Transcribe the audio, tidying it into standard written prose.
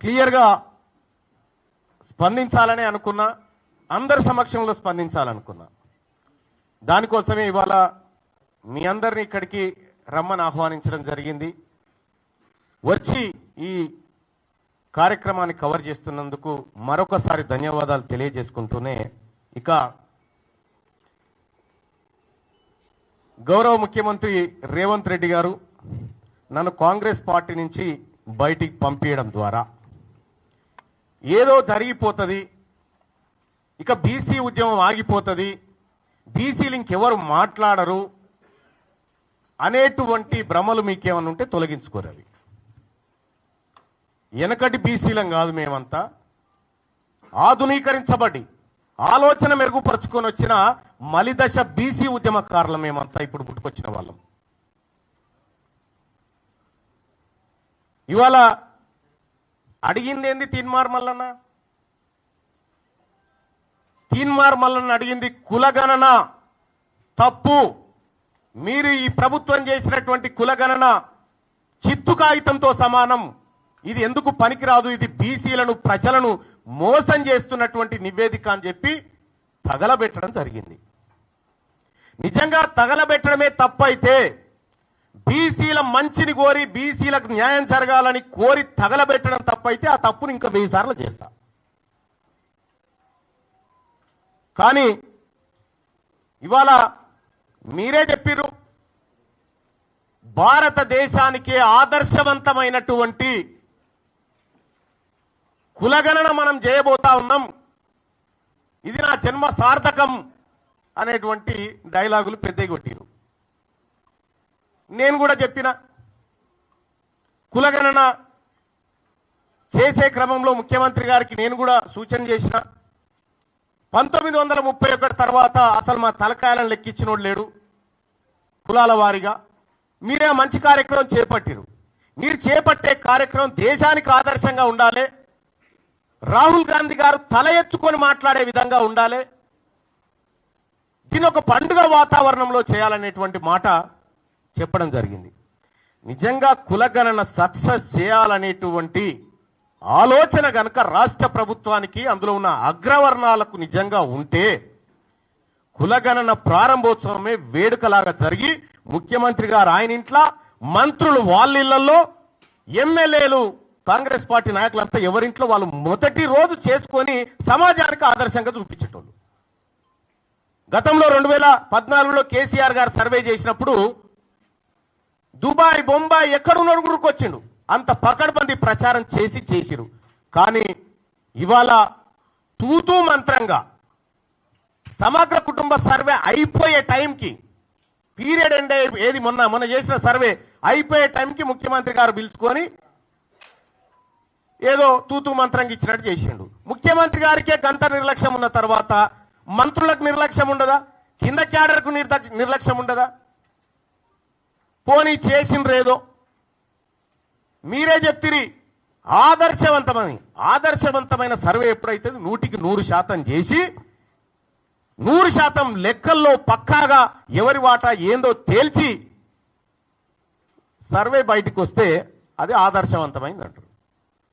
క్లియర్గా స్పందించాలని అనుకున్నా, అందరి సమక్షంలో స్పందించాలనుకున్నా. దానికోసమే ఇవాళ మీ అందరినీ ఇక్కడికి రమ్మని ఆహ్వానించడం జరిగింది. వచ్చి ఈ కార్యక్రమాన్ని కవర్ చేస్తున్నందుకు మరొకసారి ధన్యవాదాలు తెలియజేసుకుంటూనే, ఇక గౌరవ ముఖ్యమంత్రి రేవంత్ రెడ్డి గారు నన్ను కాంగ్రెస్ పార్టీ నుంచి బయటికి పంపించడం ద్వారా ఏదో జరిగిపోతుంది, ఇక బీసీ ఉద్యమం ఆగిపోతుంది, బీసీలు ఇంకెవరు మాట్లాడరు అనేటువంటి భ్రమలు మీకేమన్నా ఉంటే తొలగించుకోరవి. వెనకటి బీసీలం కాదు మేమంతా, ఆధునీకరించబడి ఆలోచన మెరుగుపరుచుకొని వచ్చిన మలిదశ బీసీ ఉద్యమకారులు మేమంతా ఇప్పుడు పుట్టుకొచ్చిన వాళ్ళం. ఇవాళ అడిగింది ఏంది తీన్మార్ మల్లన్న? తీన్మార్ మల్లన్న అడిగింది కులగణన తప్పు, మీరు ఈ ప్రభుత్వం చేసినటువంటి కులగణన చిత్తు కాగితంతో సమానం, ఇది ఎందుకు పనికిరాదు, ఇది బీసీలను ప్రజలను మోసం చేస్తున్నటువంటి నివేదిక అని చెప్పి తగలబెట్టడం జరిగింది. నిజంగా తగలబెట్టడమే తప్పైతే, బీసీల మంచిని కోరి బీసీలకు న్యాయం జరగాలని కోరి తగలబెట్టడం తప్పైతే ఆ తప్పును ఇంకా 1000 సార్లు చేస్తా. కానీ ఇవాళ మీరే చెప్పిర్రు, భారతదేశానికే ఆదర్శవంతమైనటువంటి కులగణన మనం చేయబోతా ఉన్నాం, ఇది నా జన్మ సార్థకం అనేటువంటి డైలాగులు పెద్దగా కొట్టిరు. నేను కూడా చెప్పిన, కులగణన చేసే క్రమంలో ముఖ్యమంత్రి గారికి నేను కూడా సూచన చేసిన, 1931 తర్వాత అసలు మా తలకాయలను లెక్కించినోడు లేడు కులాల వారీగా. మీరే మంచి కార్యక్రమం చేపట్టిరు. మీరు చేపట్టే కార్యక్రమం దేశానికి ఆదర్శంగా ఉండాలి, రాహుల్ గాంధీ గారు తల ఎత్తుకొని మాట్లాడే విధంగా ఉండాలి, దీని ఒక పండుగ వాతావరణంలో చేయాలనేటువంటి మాట చెప్పడం జరిగింది. నిజంగా కులగణన సక్సెస్ చేయాలనేటువంటి ఆలోచన గనక రాష్ట్ర ప్రభుత్వానికి, అందులో ఉన్న అగ్రవర్ణాలకు నిజంగా ఉంటే, కులగణన ప్రారంభోత్సవమే వేడుకలాగా జరిగి ముఖ్యమంత్రి గారు ఆయన ఇంట్లో, మంత్రులు వాళ్ళ ఇళ్లలో, ఎమ్మెల్యేలు కాంగ్రెస్ పార్టీ నాయకులంతా ఎవరింట్లో వాళ్ళు మొదటి రోజు చేసుకొని సమాజానికి ఆదర్శంగా చూపించేటోళ్ళు. గతంలో 2014లో కేసీఆర్ గారు సర్వే చేసినప్పుడు దుబాయ్, బొంబాయి ఎక్కడున్నాడు గురుకొచ్చిండు, అంత పకడ్బందీ ప్రచారం చేసిరు. కానీ ఇవాళ తూతూ మంత్రంగా సమగ్ర కుటుంబ సర్వే అయిపోయే టైంకి, పీరియడ్ ఎండ్ ఏది మొన్న చేసిన సర్వే అయిపోయే టైంకి ముఖ్యమంత్రి గారు పిలుచుకొని ఏదో తూతూ మంత్రంగా ఇచ్చినట్టు చేసిండు. ముఖ్యమంత్రి గారికే గంత నిర్లక్ష్యం ఉన్న తర్వాత మంత్రులకు నిర్లక్ష్యం ఉండదా? కింద క్యాడర్కు నిర్లక్ష్యం ఉండదా? పోనీ చేసిండ్రేదో మీరే చెప్తిరి, ఆదర్శవంతమైన సర్వే ఎప్పుడైతే 100% చేసి 100% లెక్కల్లో పక్కాగా ఎవరి వాటా ఏందో తేల్చి సర్వే బయటకు వస్తే అది ఆదర్శవంతమైంది అంటారు.